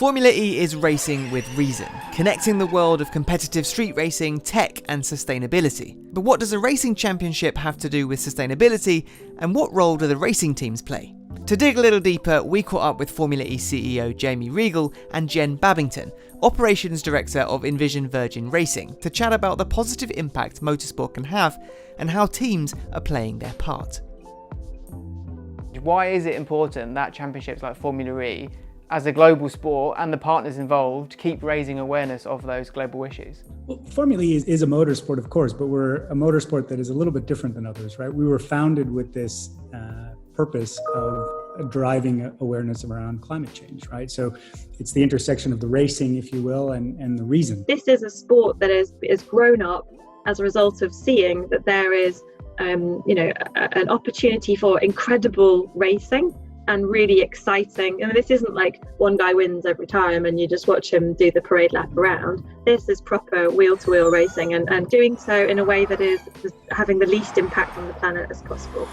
Formula E is racing with reason, connecting the world of competitive street racing, tech and sustainability. But what does a racing championship have to do with sustainability, and what role do the racing teams play? To dig a little deeper, we caught up with Formula E CEO Jamie Reigle and Jen Babington, Operations Director of Envision Virgin Racing, to chat about the positive impact motorsport can have and how teams are playing their part. Why is it important that championships like Formula E, as a global sport and the partners involved, keep raising awareness of those global issues? Well, Formula E is a motorsport, of course, but we're a motorsport that is a little bit different than others, right? We were founded with this purpose of driving awareness around climate change, right? So it's the intersection of the racing, if you will, and the reason. This is a sport that is grown up as a result of seeing that there is, an opportunity for incredible racing and really exciting. And this isn't like one guy wins every time and you just watch him do the parade lap around. This is proper wheel-to-wheel racing and doing so in a way that is having the least impact on the planet as possible.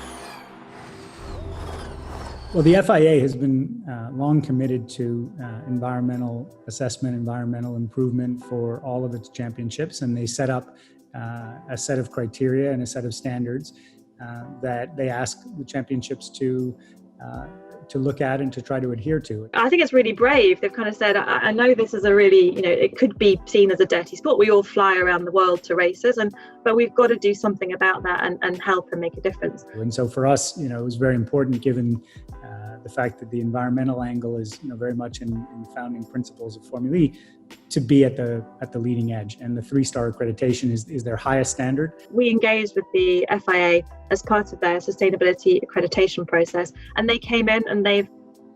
Well, the FIA has been long committed to environmental assessment, environmental improvement for all of its championships, and they set up a set of criteria and a set of standards that they ask the championships to look at and to try to adhere to. I think it's really brave. They've kind of said, I know this is a really, it could be seen as a dirty sport. We all fly around the world to races, but we've got to do something about that and help and make a difference. And so for us, it was very important, given the fact that the environmental angle is, very much in the founding principles of Formula E, to be at the leading edge. And the 3-star accreditation is their highest standard. We engaged with the FIA as part of their Sustainability Accreditation process, and they came in and they've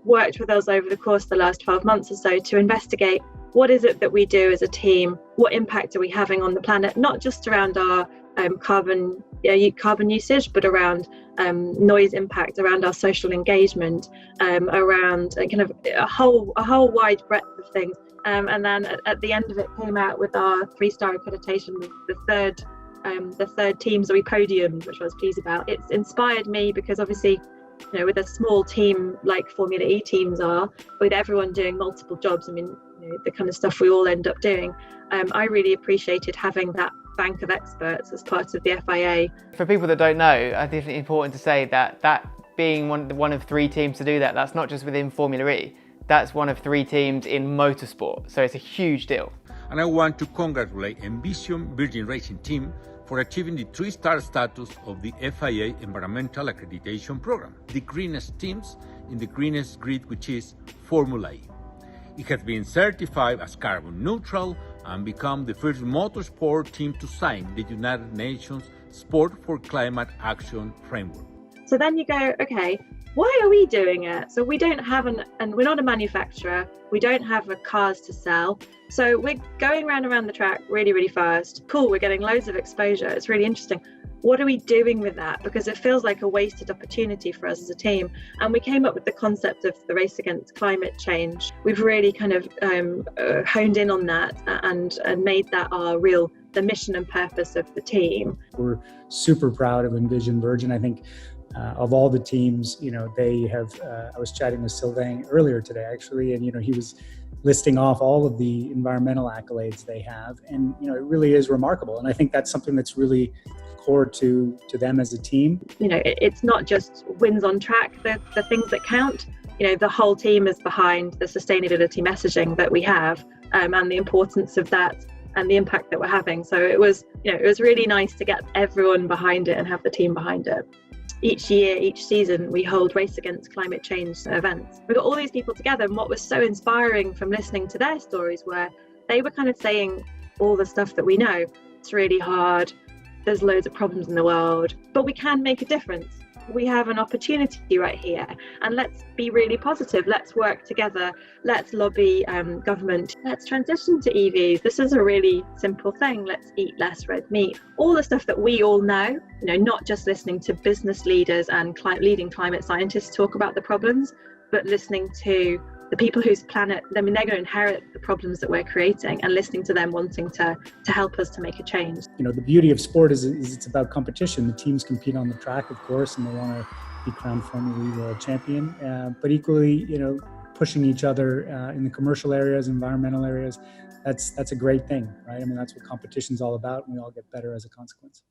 worked with us over the course of the last 12 months or so to investigate what is it that we do as a team, what impact are we having on the planet, not just around our carbon usage, but around noise impact, around our social engagement, around kind of a whole wide breadth of things. And then at the end of it came out with our 3-star accreditation, the third teams that we podiumed, which I was pleased about. It's inspired me because obviously, with a small team like Formula E teams are, with everyone doing multiple jobs, the kind of stuff we all end up doing, I really appreciated having that bank of experts as part of the FIA. For people that don't know, I think it's important to say that being one of 3 teams to do that's not just within Formula E, that's one of 3 teams in motorsport, so it's a huge deal. And I want to congratulate Envision Virgin Racing team for achieving the 3-star status of the FIA Environmental Accreditation Program, the greenest teams in the greenest grid, which is Formula E. It has been certified as carbon neutral and become the first motorsport team to sign the United Nations Sport for Climate Action Framework. So then you go, okay, why are we doing it? So we don't have and we're not a manufacturer, we don't have cars to sell. So we're going around the track really, really fast. Cool, we're getting loads of exposure. It's really interesting. What are we doing with that? Because it feels like a wasted opportunity for us as a team. And we came up with the concept of the race against climate change. We've really kind of honed in on that and made that the mission and purpose of the team. We're super proud of Envision Virgin. I think of all the teams, they have, I was chatting with Sylvain earlier today, actually, and, he was listing off all of the environmental accolades they have. And, it really is remarkable. And I think that's something that's really core to them as a team. It's not just wins on track, the things that count. The whole team is behind the sustainability messaging that we have, and the importance of that and the impact that we're having. So it was really nice to get everyone behind it and have the team behind it. Each year, each season, we hold race against climate change events. We got all these people together, and what was so inspiring from listening to their stories were they were kind of saying all the stuff that we know. It's really hard. There's loads of problems in the world, but we can make a difference. We have an opportunity right here, and let's be really positive. Let's work together. Let's lobby government. Let's transition to EVs. This is a really simple thing. Let's eat less red meat. All the stuff that we all know, not just listening to business leaders and leading climate scientists talk about the problems, but listening to the people whose planet, they're going to inherit the problems that we're creating, and listening to them wanting to help us to make a change. The beauty of sport is it's about competition. The teams compete on the track, of course, and they want to be crowned Formula E world champion. But equally, pushing each other in the commercial areas, environmental areas, that's a great thing, right? I mean, that's what competition's all about, and we all get better as a consequence.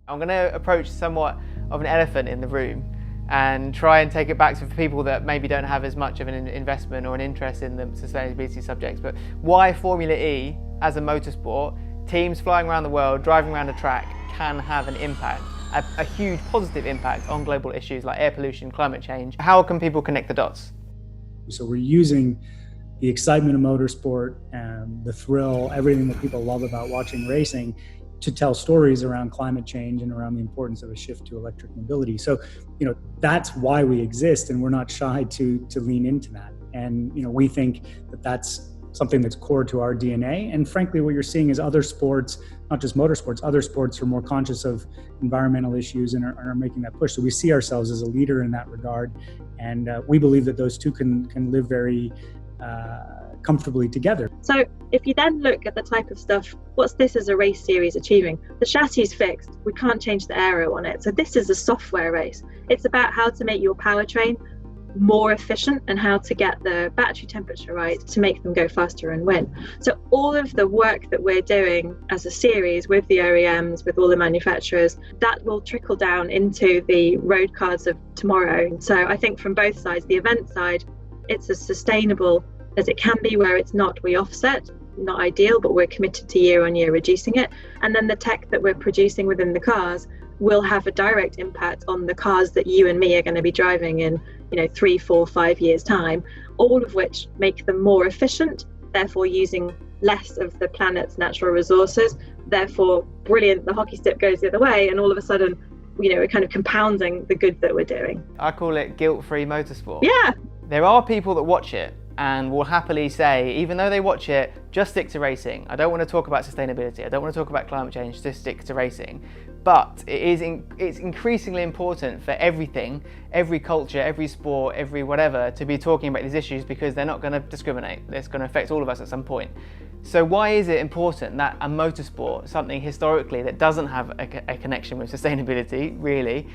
I'm going to approach somewhat of an elephant in the room and try and take it back to people that maybe don't have as much of an investment or an interest in the sustainability subjects. But why Formula E as a motorsport, teams flying around the world, driving around a track, can have an impact, a huge positive impact on global issues like air pollution, climate change? How can people connect the dots? So we're using the excitement of motorsport and the thrill, everything that people love about watching racing, to tell stories around climate change and around the importance of a shift to electric mobility. So, that's why we exist, and we're not shy to lean into that. And, we think that that's something that's core to our DNA. And frankly, what you're seeing is other sports, not just motorsports, other sports are more conscious of environmental issues and are making that push. So we see ourselves as a leader in that regard. And we believe that those two can live very comfortably together. So if you then look at the type of stuff, what's this as a race series achieving? The chassis is fixed, we can't change the aero on it. So this is a software race. It's about how to make your powertrain more efficient and how to get the battery temperature right to make them go faster and win. So all of the work that we're doing as a series with the OEMs, with all the manufacturers, that will trickle down into the road cars of tomorrow. So I think from both sides, the event side, it's as sustainable as it can be. Where it's not, we offset. Not ideal, but we're committed to year on year reducing it. And then the tech that we're producing within the cars will have a direct impact on the cars that you and me are going to be driving in 3, 4, 5 years time, all of which make them more efficient, therefore using less of the planet's natural resources. Therefore, brilliant, the hockey stick goes the other way, and all of a sudden we're kind of compounding the good that we're doing. I call it guilt-free motorsport. Yeah. There are people that watch it and will happily say, even though they watch it, just stick to racing. I don't want to talk about sustainability. I don't want to talk about climate change, just stick to racing. But it's increasingly important for everything, every culture, every sport, every whatever, to be talking about these issues, because they're not going to discriminate. It's going to affect all of us at some point. So why is it important that a motorsport, something historically that doesn't have a connection with sustainability, really,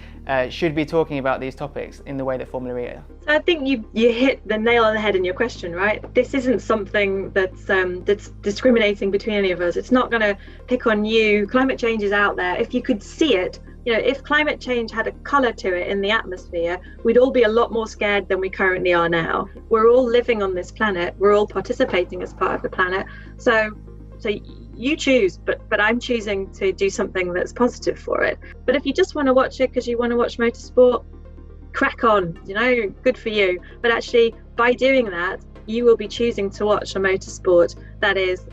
should be talking about these topics in the way that Formula E are? So I think you hit the nail on the head in your question, right? This isn't something that's discriminating between any of us. It's not going to pick on you. Climate change is out there. If you could see it, if climate change had a colour to it in the atmosphere, we'd all be a lot more scared than we currently are now. We're all living on this planet. We're all participating as part of the planet. So you choose, but I'm choosing to do something that's positive for it. But if you just want to watch it because you want to watch motorsport, crack on, good for you. But actually, by doing that, you will be choosing to watch a motorsport that is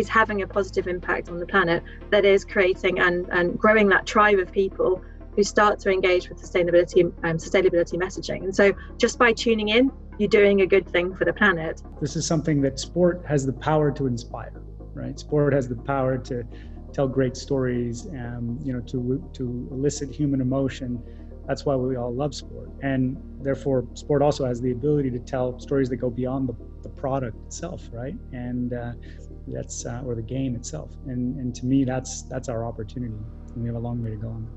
having a positive impact on the planet, that is creating and growing that tribe of people who start to engage with sustainability messaging. And so just by tuning in, you're doing a good thing for the planet. This is something that sport has the power to inspire, right? Sport has the power to tell great stories, to elicit human emotion. That's why we all love sport. And therefore, sport also has the ability to tell stories that go beyond the product itself, right? And that's or the game itself. And to me, that's our opportunity. And we have a long way to go on that.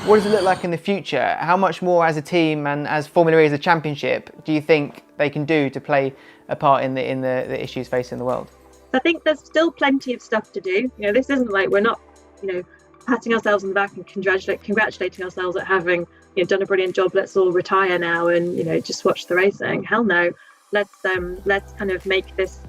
What does it look like in the future? How much more as a team and as Formula E as a championship do you think they can do to play a part in the issues facing the world? I think there's still plenty of stuff to do. This isn't like we're not, patting ourselves on the back and congratulating ourselves at having done a brilliant job. Let's all retire now and just watch the racing. Hell no. Let's kind of make this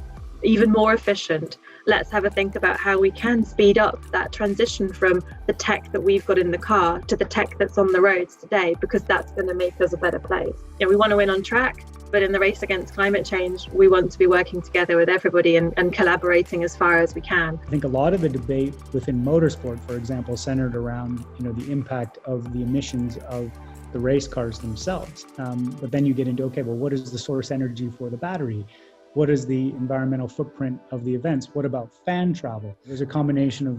even more efficient. Let's have a think about how we can speed up that transition from the tech that we've got in the car to the tech that's on the roads today, because that's going to make us a better place. We want to win on track, but in the race against climate change, we want to be working together with everybody and collaborating as far as we can. I think a lot of the debate within motorsport, for example, centered around the impact of the emissions of the race cars themselves. But then you get into, okay, well, what is the source energy for the battery? What is the environmental footprint of the events? What about fan travel? There's a combination of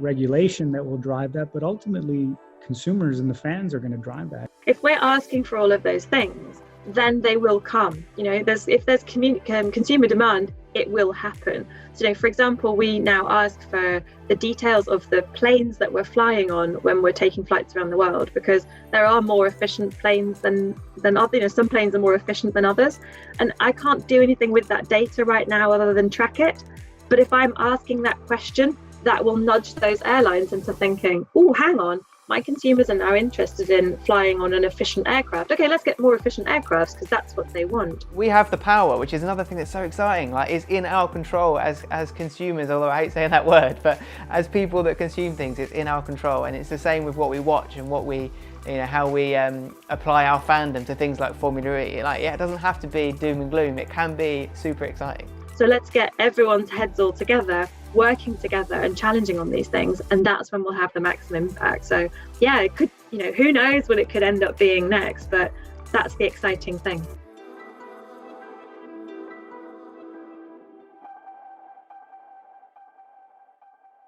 regulation that will drive that, but ultimately consumers and the fans are going to drive that. If we're asking for all of those things, then they will come. If there's consumer demand, it will happen. So, for example, we now ask for the details of the planes that we're flying on when we're taking flights around the world, because there are more efficient planes than others. Some planes are more efficient than others, and I can't do anything with that data right now other than track it. But if I'm asking that question, that will nudge those airlines into thinking, oh, hang on, my consumers are now interested in flying on an efficient aircraft. Okay, let's get more efficient aircrafts because that's what they want. We have the power, which is another thing that's so exciting. Like, it's in our control as consumers, although I hate saying that word, but as people that consume things, it's in our control. And it's the same with what we watch and what we, how we apply our fandom to things like Formula E. Like, yeah, it doesn't have to be doom and gloom. It can be super exciting. So let's get everyone's heads all together, working together and challenging on these things, and that's when we'll have the maximum impact. So yeah, it could, who knows what it could end up being next, but that's the exciting thing.